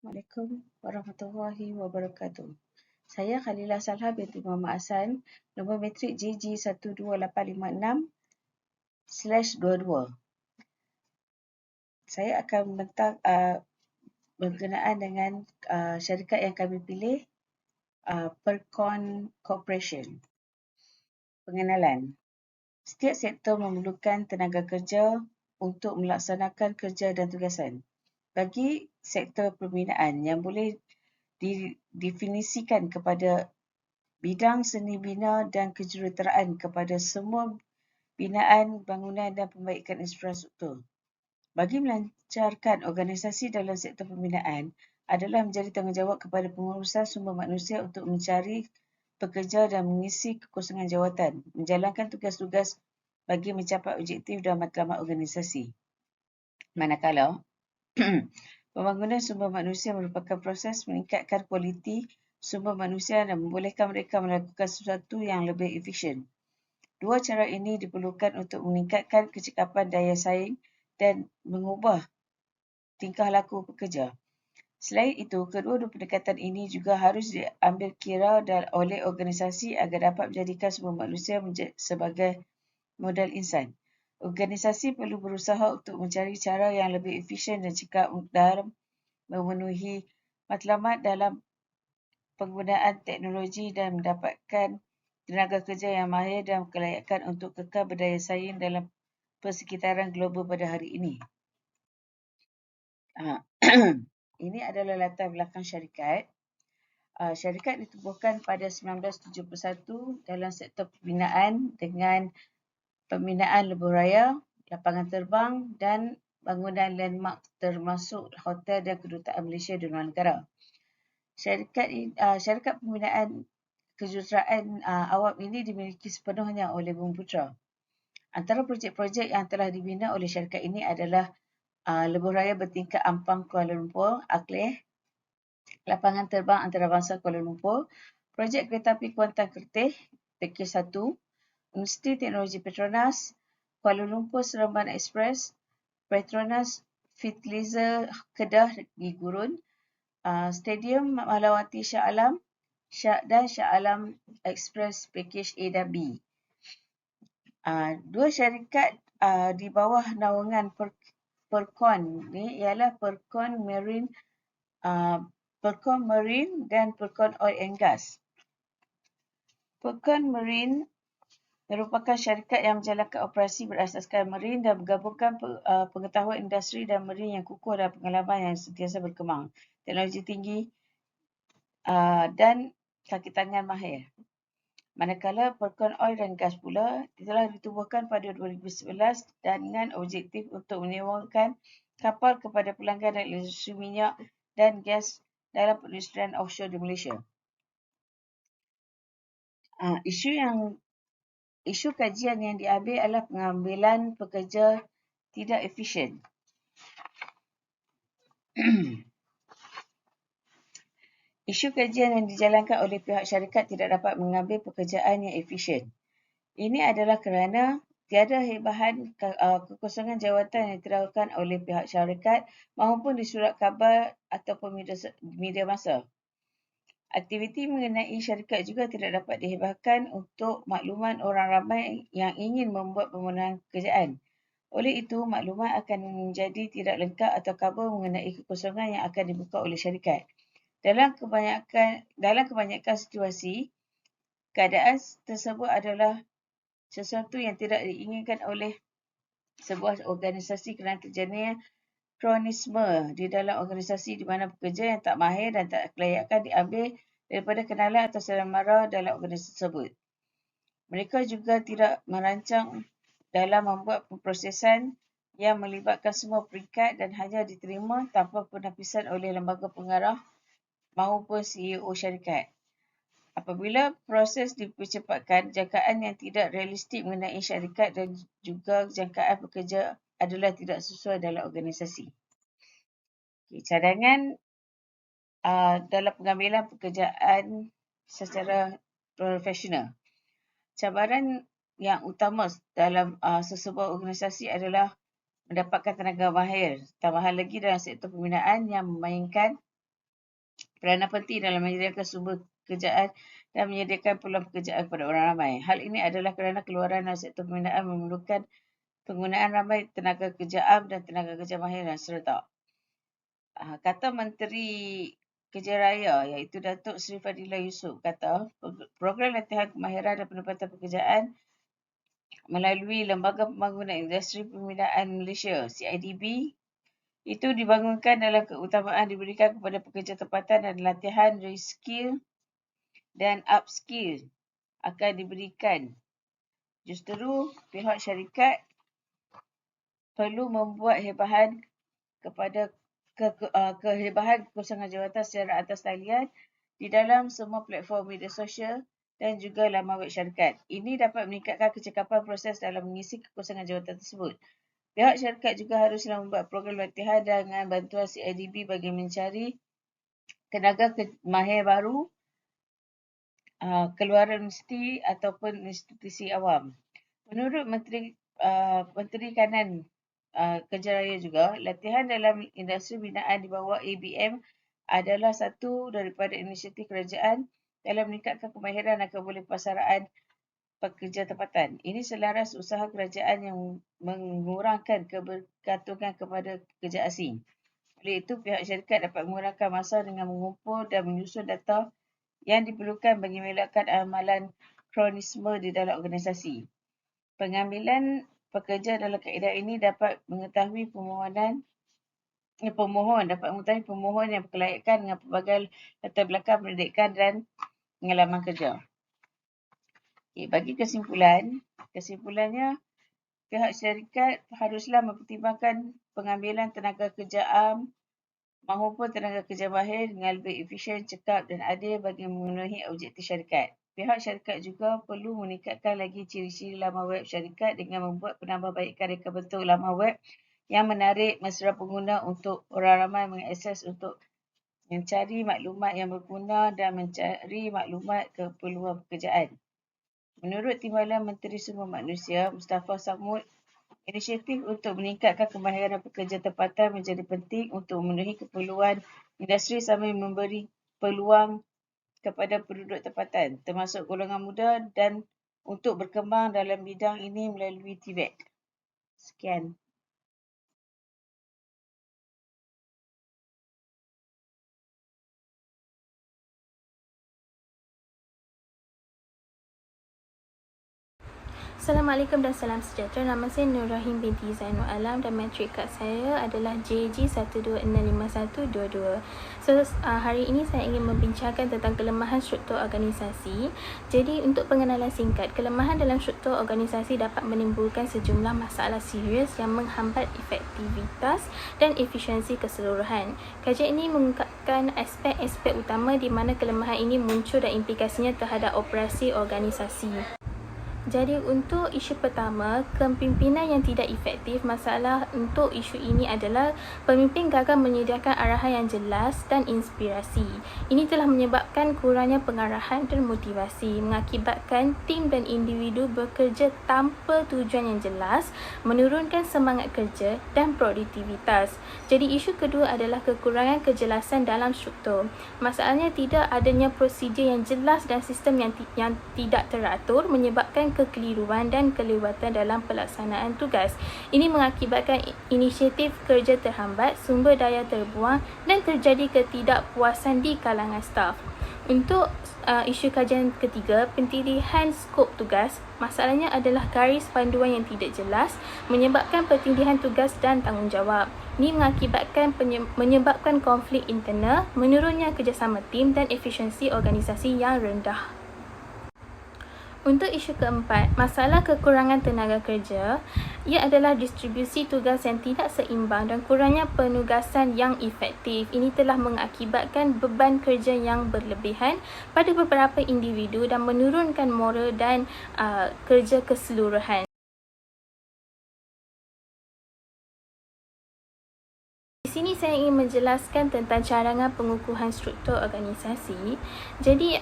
Assalamualaikum warahmatullahi wabarakatuh. Saya Khalilah Salha binti Muhammad Hassan, nombor matrik JG12856/22. Saya akan membentang berkenaan dengan syarikat yang kami pilih, Percon Corporation. Pengenalan. Setiap sektor memerlukan tenaga kerja untuk melaksanakan kerja dan tugasan. Bagi sektor pembinaan yang boleh didefinisikan kepada bidang seni bina dan kejuruteraan kepada semua binaan, bangunan dan pembaikan infrastruktur. Bagi melancarkan organisasi dalam sektor pembinaan adalah menjadi tanggungjawab kepada pengurusan sumber manusia untuk mencari pekerja dan mengisi kekosongan jawatan, menjalankan tugas-tugas bagi mencapai objektif dan matlamat organisasi. Manakala, pembangunan sumber manusia merupakan proses meningkatkan kualiti sumber manusia dan membolehkan mereka melakukan sesuatu yang lebih efisien. Dua cara ini diperlukan untuk meningkatkan kecekapan daya saing dan mengubah tingkah laku pekerja. Selain itu, kedua-dua pendekatan ini juga harus diambil kira oleh organisasi agar dapat menjadikan sumber manusia sebagai modal insan. Organisasi perlu berusaha untuk mencari cara yang lebih efisien dan cekap dalam memenuhi matlamat dalam penggunaan teknologi dan mendapatkan tenaga kerja yang mahir dan kelayakan untuk kekal berdaya saing dalam persekitaran global pada hari ini. Ini adalah latar belakang syarikat. Syarikat ditubuhkan pada 1971 dalam sektor pembinaan dengan pembinaan lebuh raya, lapangan terbang dan bangunan landmark termasuk hotel dan kedutaan Malaysia di luar negara. Syarikat pembinaan kejuruteraan awam ini dimiliki sepenuhnya oleh Bumiputera. Antara projek-projek yang telah dibina oleh syarikat ini adalah lebuh raya bertingkat Ampang Kuala Lumpur, AKLEH, lapangan terbang antarabangsa Kuala Lumpur, projek kereta api Kuantan Kertih, Pakej 1, Universiti Teknologi Petronas, Kuala Lumpur Seremban Express, Petronas Fitlizer Kedah di Gurun, Stadium Malawati Shah Alam dan Shah Alam Express Pakej A dan B. Dua syarikat di bawah naungan Percon ni ialah Percon Marine dan Percon Oil and Gas. Percon Marine merupakan syarikat yang menjalankan operasi berasaskan marine dan menggabungkan pengetahuan industri dan marine yang kukuh dan pengalaman yang sentiasa berkembang, teknologi tinggi dan kaki tangan mahir. Manakala Percon Oil dan Gas pula telah ditubuhkan pada 2011 dengan objektif untuk menyewakan kapal kepada pelanggan dalam industri minyak dan gas dalam perindustrian offshore di Malaysia. Isu kajian yang diambil adalah pengambilan pekerja tidak efisien. Isu kajian yang dijalankan oleh pihak syarikat tidak dapat mengambil pekerjaan yang efisien. Ini adalah kerana tiada hebahan kekosongan jawatan yang diterangkan oleh pihak syarikat maupun di surat khabar ataupun media masa. Aktiviti mengenai syarikat juga tidak dapat dihebahkan untuk makluman orang ramai yang ingin membuat permohonan pekerjaan. Oleh itu, maklumat akan menjadi tidak lengkap atau khabar mengenai kekosongan yang akan dibuka oleh syarikat. Dalam kebanyakan situasi, keadaan tersebut adalah sesuatu yang tidak diinginkan oleh sebuah organisasi kerana terjadinya kronisme di dalam organisasi di mana pekerja yang tak mahir dan tak kelayakan diambil daripada kenalan atau saudara dalam organisasi tersebut. Mereka juga tidak merancang dalam membuat pemprosesan yang melibatkan semua peringkat dan hanya diterima tanpa penapisan oleh lembaga pengarah maupun CEO syarikat. Apabila proses dipercepatkan, jangkaan yang tidak realistik mengenai syarikat dan juga jangkaan pekerja adalah tidak sesuai dalam organisasi. Cadangan dalam pengambilan pekerjaan secara profesional. Cabaran yang utama dalam sesebuah organisasi adalah mendapatkan tenaga mahir, tambahan lagi dalam sektor pembinaan yang memainkan peranan penting dalam menyediakan sumber pekerjaan dan menyediakan peluang pekerjaan kepada orang ramai. Hal ini adalah kerana keluaran dalam sektor pembinaan memerlukan penggunaan ramai tenaga kerja am dan tenaga kerja mahir dan serentak. Kata Menteri Kerja Raya iaitu Datuk Seri Fadilah Yusof kata, program latihan kemahiran dan penempatan pekerjaan melalui Lembaga Pembangunan Industri Pembinaan Malaysia (CIDB) itu dibangunkan dalam keutamaan diberikan kepada pekerja tempatan dan latihan reskill dan upskill akan diberikan. Justeru, pihak syarikat perlu membuat hebahan kepada kehebahan kekosongan jawatan secara atas talian di dalam semua platform media sosial dan juga laman web syarikat. Ini dapat meningkatkan kecekapan proses dalam mengisi kekosongan jawatan tersebut. Pihak syarikat juga haruslah membuat program latihan dengan bantuan CIDB bagi mencari tenaga mahir baru keluaran universiti ataupun institusi awam. Menurut Menteri Kanan Kerja Raya juga, latihan dalam industri binaan di bawah ABM adalah satu daripada inisiatif kerajaan dalam meningkatkan kemahiran dan kebudayaan pekerja tempatan. Ini selaras usaha kerajaan yang mengurangkan kebergantungan kepada pekerja asing. Oleh itu, pihak syarikat dapat mengurangkan masa dengan mengumpul dan menyusun data yang diperlukan bagi mengelakkan amalan kronisme di dalam organisasi. Pengambilan pekerja dalam kaedah ini dapat mengetahui pemohon yang berkelayakan dengan pelbagai latar belakang pendidikan dan pengalaman kerja. Bagi kesimpulannya, pihak syarikat haruslah mempertimbangkan pengambilan tenaga kerja am maupun tenaga kerja mahir dengan lebih efisien, cekap dan adil bagi memenuhi objektif syarikat. Pihak syarikat juga perlu meningkatkan lagi ciri-ciri laman web syarikat dengan membuat penambahbaikan reka bentuk laman web yang menarik mesra pengguna untuk orang ramai mengakses untuk mencari maklumat yang berguna dan mencari maklumat keperluan pekerjaan. Menurut Timbalan Menteri Sumber Manusia Mustafa Samud, inisiatif untuk meningkatkan kemahiran pekerja tempatan menjadi penting untuk memenuhi keperluan industri sambil memberi peluang kepada penduduk tempatan, termasuk golongan muda dan untuk berkembang dalam bidang ini melalui TVET. Sekian. Assalamualaikum dan salam sejahtera. Nama saya Nur Rahim binti Zainul Alam dan matrik kad saya adalah JG12612122. Hari ini saya ingin membincangkan tentang kelemahan struktur organisasi. Jadi untuk pengenalan singkat, kelemahan dalam struktur organisasi dapat menimbulkan sejumlah masalah serius yang menghambat efektivitas dan efisiensi keseluruhan. Kajian ini mengungkapkan aspek-aspek utama di mana kelemahan ini muncul dan implikasinya terhadap operasi organisasi. Jadi untuk isu pertama, kepimpinan yang tidak efektif. Masalah untuk isu ini adalah pemimpin gagal menyediakan arahan yang jelas dan inspirasi. Ini telah menyebabkan kurangnya pengarahan dan motivasi, mengakibatkan tim dan individu bekerja tanpa tujuan yang jelas, menurunkan semangat kerja dan produktivitas. Jadi isu kedua adalah kekurangan kejelasan dalam struktur. Masalahnya tidak adanya prosedur yang jelas dan sistem yang tidak teratur menyebabkan kekeliruan dan kelewatan dalam pelaksanaan tugas. Ini mengakibatkan inisiatif kerja terhambat, sumber daya terbuang dan terjadi ketidakpuasan di kalangan staf. Untuk isu kajian ketiga, pentindihan skop tugas. Masalahnya adalah garis panduan yang tidak jelas menyebabkan pertindihan tugas dan tanggungjawab. Ini menyebabkan konflik internal, menurunnya kerjasama tim dan efisiensi organisasi yang rendah. Untuk isu keempat, masalah kekurangan tenaga kerja, ia adalah distribusi tugas yang tidak seimbang dan kurangnya penugasan yang efektif. Ini telah mengakibatkan beban kerja yang berlebihan pada beberapa individu dan menurunkan moral dan kerja keseluruhan. sini saya ingin menjelaskan tentang cadangan pengukuhan struktur organisasi. Jadi,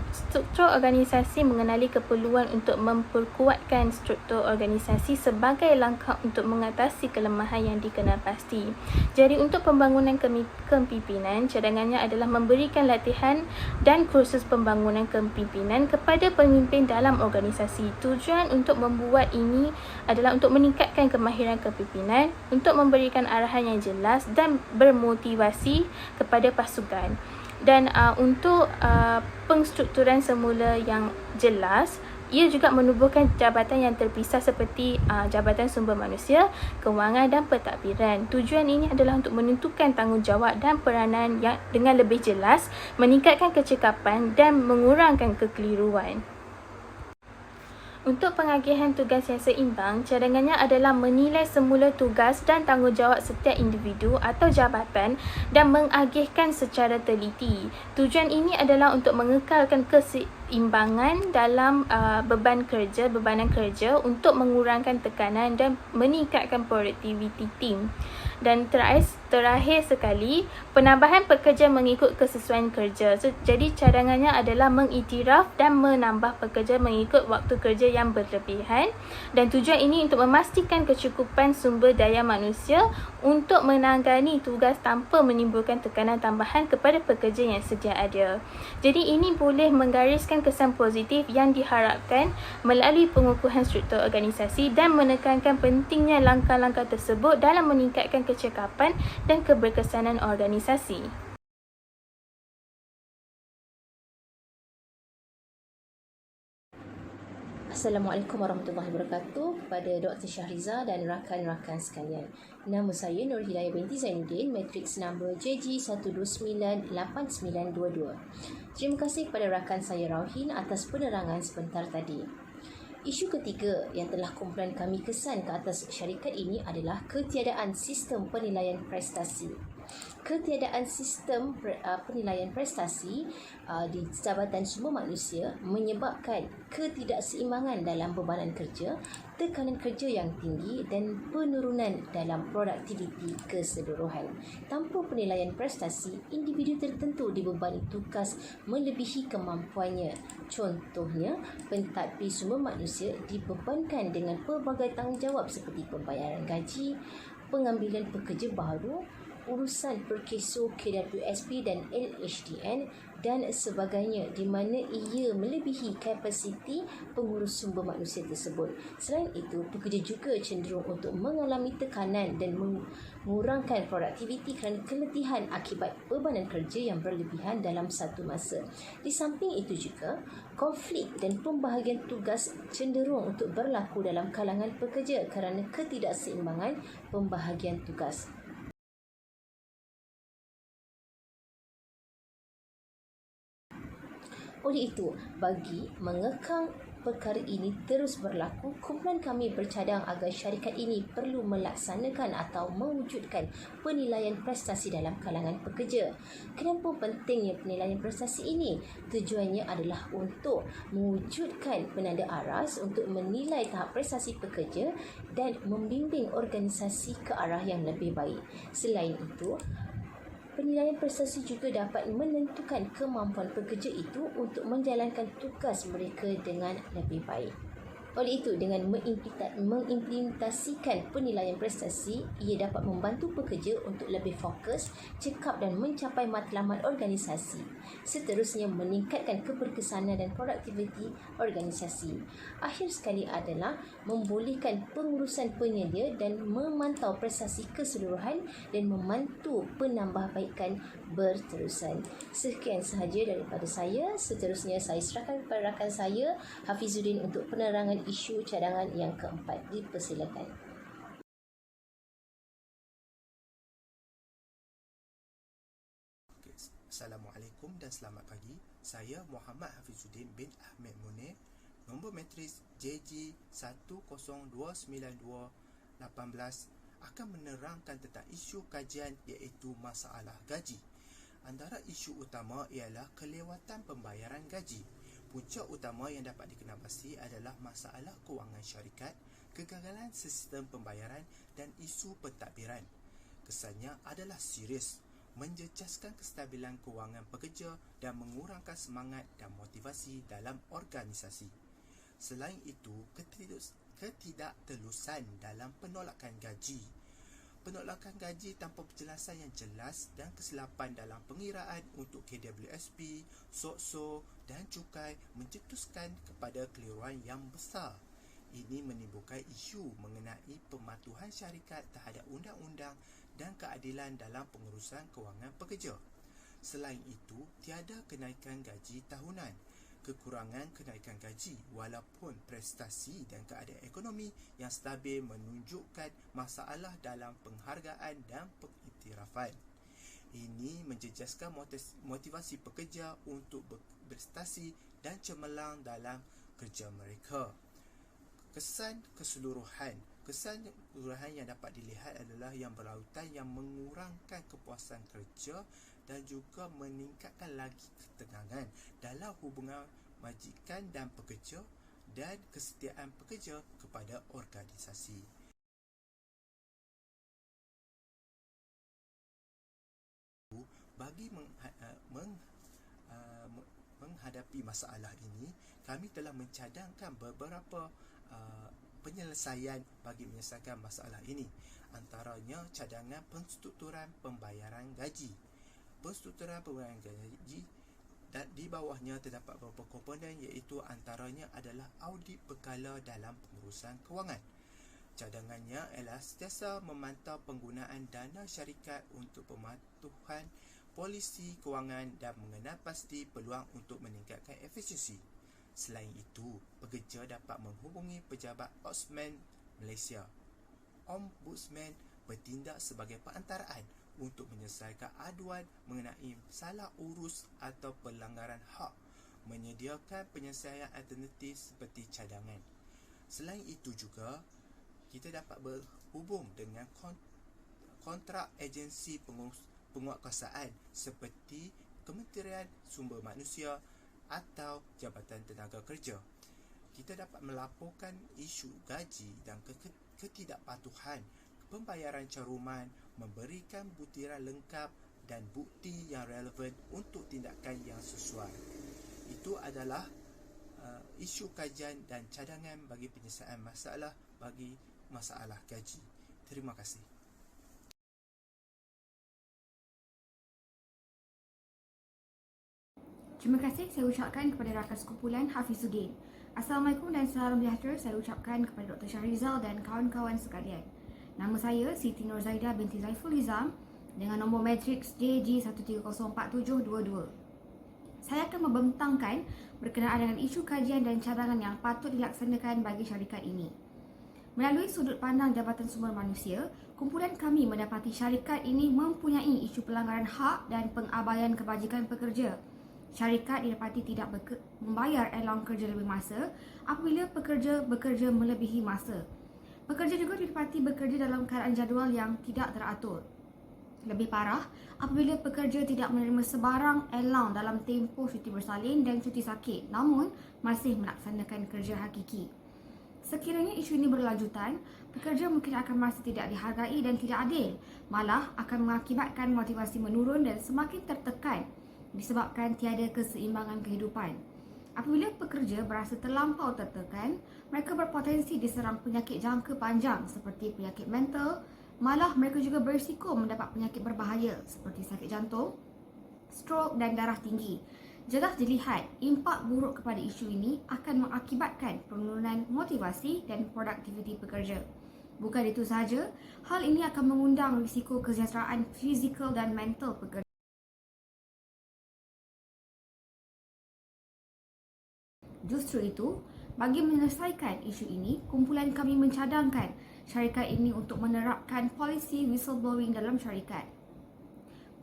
struktur organisasi mengenali keperluan untuk memperkuatkan struktur organisasi sebagai langkah untuk mengatasi kelemahan yang dikenal pasti. Jadi, untuk pembangunan kepimpinan, cadangannya adalah memberikan latihan dan kursus pembangunan kepimpinan kepada pemimpin dalam organisasi. Tujuan untuk membuat ini adalah untuk meningkatkan kemahiran kepimpinan, untuk memberikan arahan yang jelas dan bermotivasi kepada pasukan, dan untuk pengstrukturan semula yang jelas. Ia juga menubuhkan jabatan yang terpisah seperti Jabatan Sumber Manusia, Kewangan dan Pentadbiran. Tujuan ini adalah untuk menentukan tanggungjawab dan peranan yang dengan lebih jelas, meningkatkan kecekapan dan mengurangkan kekeliruan. Untuk pengagihan tugas yang seimbang, cadangannya adalah menilai semula tugas dan tanggungjawab setiap individu atau jabatan dan mengagihkan secara teliti. Tujuan ini adalah untuk mengekalkan keseimbangan dalam bebanan kerja untuk mengurangkan tekanan dan meningkatkan produktiviti tim. Dan terakhir sekali, penambahan pekerja mengikut kesesuaian kerja. Jadi cadangannya adalah mengiktiraf dan menambah pekerja mengikut waktu kerja yang berlebihan, dan tujuan ini untuk memastikan kecukupan sumber daya manusia untuk menangani tugas tanpa menimbulkan tekanan tambahan kepada pekerja yang sedia ada. Jadi ini boleh menggariskan kesan positif yang diharapkan melalui pengukuhan struktur organisasi dan menekankan pentingnya langkah-langkah tersebut dalam meningkatkan kecekapan dan keberkesanan organisasi. Assalamualaikum warahmatullahi wabarakatuh kepada Dr. Syahriza dan rakan-rakan sekalian. Nama saya Nur Hidayah binti Zainuddin, matriks nombor JG1298922. Terima kasih kepada rakan saya Rauhin atas penerangan sebentar tadi. Isu ketiga yang telah kumpulan kami kesan ke atas syarikat ini adalah ketiadaan sistem penilaian prestasi. Ketiadaan sistem penilaian prestasi di Jabatan Sumber Manusia menyebabkan ketidakseimbangan dalam bebanan kerja, tekanan kerja yang tinggi dan penurunan dalam produktiviti keseluruhan. Tanpa penilaian prestasi, individu tertentu dibebani tugas melebihi kemampuannya. Contohnya, pentadbir sumber manusia dibebankan dengan pelbagai tanggungjawab seperti pembayaran gaji, pengambilan pekerja baru, urusan perkeso KWSP dan LHDN dan sebagainya, di mana ia melebihi kapasiti pengurus sumber manusia tersebut. Selain itu, pekerja juga cenderung untuk mengalami tekanan dan mengurangkan produktiviti kerana keletihan akibat bebanan kerja yang berlebihan dalam satu masa. Di samping itu juga, konflik dan pembahagian tugas cenderung untuk berlaku dalam kalangan pekerja kerana ketidakseimbangan pembahagian tugas. Oleh itu, bagi mengekang perkara ini terus berlaku, kumpulan kami bercadang agar syarikat ini perlu melaksanakan atau mewujudkan penilaian prestasi dalam kalangan pekerja. Kenapa pentingnya penilaian prestasi ini? Tujuannya adalah untuk mewujudkan penanda aras untuk menilai tahap prestasi pekerja dan membimbing organisasi ke arah yang lebih baik. Selain itu, penilaian prestasi juga dapat menentukan kemampuan pekerja itu untuk menjalankan tugas mereka dengan lebih baik. Oleh itu, dengan mengimplementasikan penilaian prestasi, ia dapat membantu pekerja untuk lebih fokus, cekap dan mencapai matlamat organisasi. Seterusnya, meningkatkan keberkesanan dan produktiviti organisasi. Akhir sekali adalah membolehkan pengurusan penyedia dan memantau prestasi keseluruhan dan membantu penambahbaikan berterusan. Sekian sahaja daripada saya. Seterusnya, saya serahkan kepada rakan saya Hafizuddin untuk penerangan isu cadangan yang keempat. Dipersilakan. Assalamualaikum dan selamat pagi. Saya Muhammad Hafizuddin bin Ahmed Munir, nombor matriks JG1029218, akan menerangkan tentang isu kajian iaitu masalah gaji. Antara isu utama ialah kelewatan pembayaran gaji. Punca utama yang dapat dikenalpasti adalah masalah kewangan syarikat, kegagalan sistem pembayaran dan isu pentadbiran. kesannya adalah serius, menjejaskan kestabilan kewangan pekerja dan mengurangkan semangat dan motivasi dalam organisasi. Selain itu, ketidaktelusan dalam penolakan gaji tanpa penjelasan yang jelas dan kesilapan dalam pengiraan untuk KWSP, SOCSO dan cukai mencetuskan kepada keliruan yang besar. Ini menimbulkan isu mengenai pematuhan syarikat terhadap undang-undang dan keadilan dalam pengurusan kewangan pekerja. Selain itu, tiada kenaikan gaji tahunan. Kekurangan kenaikan gaji walaupun prestasi dan keadaan ekonomi yang stabil menunjukkan masalah dalam penghargaan dan pengiktirafan. Ini menjejaskan motivasi pekerja untuk berprestasi dan cemerlang dalam kerja mereka. Kesan keseluruhan yang dapat dilihat adalah yang berlautan yang mengurangkan kepuasan kerja dan juga meningkatkan lagi ketegangan dalam hubungan majikan dan pekerja dan kesetiaan pekerja kepada organisasi. Bagi menghadapi masalah ini, kami telah mencadangkan beberapa penyelesaian bagi menyelesaikan masalah ini. Antaranya cadangan penstrukturan pembayaran gaji. Penstrukturan pembayaran gaji dan di bawahnya terdapat beberapa komponen, iaitu antaranya adalah audit berkala dalam pengurusan kewangan. Cadangannya ialah sentiasa memantau penggunaan dana syarikat untuk pematuhan polisi kewangan dan mengenal pasti peluang untuk meningkatkan efisiensi. Selain itu, pekerja dapat menghubungi pejabat Ombudsman Malaysia. Ombudsman bertindak sebagai perantaraan untuk menyelesaikan aduan mengenai salah urus atau pelanggaran hak, menyediakan penyelesaian alternatif seperti cadangan. Selain itu juga, kita dapat berhubung dengan kontrak agensi penguatkuasaan seperti Kementerian Sumber Manusia atau Jabatan Tenaga Kerja. Kita dapat melaporkan isu gaji dan ketidakpatuhan pembayaran caruman, memberikan butiran lengkap dan bukti yang relevan untuk tindakan yang sesuai. Itu adalah isu kajian dan cadangan bagi penyelesaian masalah gaji. Terima kasih. Terima kasih saya ucapkan kepada rakan sekumpulan Hafizuddin. Assalamualaikum dan salam sejahtera saya ucapkan kepada Dr. Syahrizal dan kawan-kawan sekalian. Nama saya Siti Nurzaida binti Zaiful Izam dengan nombor matriks JG13047222. Saya akan membentangkan berkenaan dengan isu kajian dan cadangan yang patut dilaksanakan bagi syarikat ini. Melalui sudut pandang Jabatan Sumber Manusia, kumpulan kami mendapati syarikat ini mempunyai isu pelanggaran hak dan pengabaian kebajikan pekerja. Syarikat didapati tidak membayar allowance kerja lebih masa apabila pekerja bekerja melebihi masa. Pekerja juga didapati bekerja dalam keadaan jadual yang tidak teratur. Lebih parah, apabila pekerja tidak menerima sebarang allowance dalam tempoh cuti bersalin dan cuti sakit, namun masih melaksanakan kerja hakiki. Sekiranya isu ini berlanjutan, pekerja mungkin akan merasa tidak dihargai dan tidak adil, malah akan mengakibatkan motivasi menurun dan semakin tertekan disebabkan tiada keseimbangan kehidupan. Apabila pekerja berasa terlampau tertekan, mereka berpotensi diserang penyakit jangka panjang seperti penyakit mental, malah mereka juga berisiko mendapat penyakit berbahaya seperti sakit jantung, stroke dan darah tinggi. Jelas dilihat, impak buruk kepada isu ini akan mengakibatkan penurunan motivasi dan produktiviti pekerja. Bukan itu sahaja, hal ini akan mengundang risiko kesejahteraan fizikal dan mental pekerja. Justru itu, bagi menyelesaikan isu ini, kumpulan kami mencadangkan syarikat ini untuk menerapkan polisi whistleblowing dalam syarikat.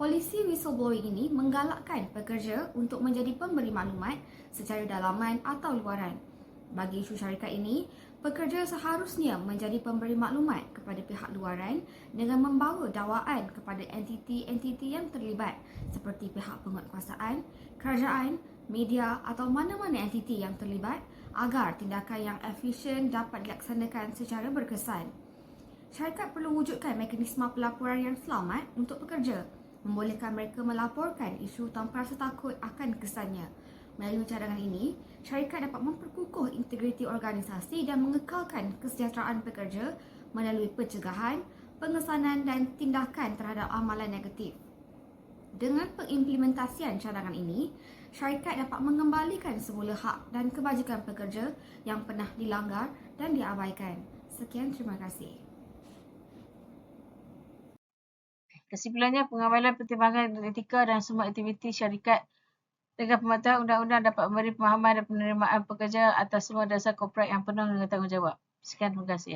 Polisi whistleblowing ini menggalakkan pekerja untuk menjadi pemberi maklumat secara dalaman atau luaran. Bagi isu syarikat ini, pekerja seharusnya menjadi pemberi maklumat kepada pihak luaran dengan membawa dakwaan kepada entiti-entiti yang terlibat seperti pihak penguatkuasaan, kerajaan, media atau mana-mana entiti yang terlibat agar tindakan yang efisien dapat dilaksanakan secara berkesan. Syarikat perlu wujudkan mekanisme pelaporan yang selamat untuk pekerja, membolehkan mereka melaporkan isu tanpa rasa takut akan kesannya. Melalui cadangan ini, syarikat dapat memperkukuh integriti organisasi dan mengekalkan kesejahteraan pekerja melalui pencegahan, pengesanan dan tindakan terhadap amalan negatif. Dengan pengimplementasian cadangan ini, syarikat dapat mengembalikan semula hak dan kebajikan pekerja yang pernah dilanggar dan diabaikan. Sekian, terima kasih. Kesimpulannya, pengawalan pertimbangan etika dan semua aktiviti syarikat dengan pematuhan undang-undang dapat memberi pemahaman dan penerimaan pekerja atas semua dasar korporat yang penuh dengan tanggungjawab. Sekian, terima kasih.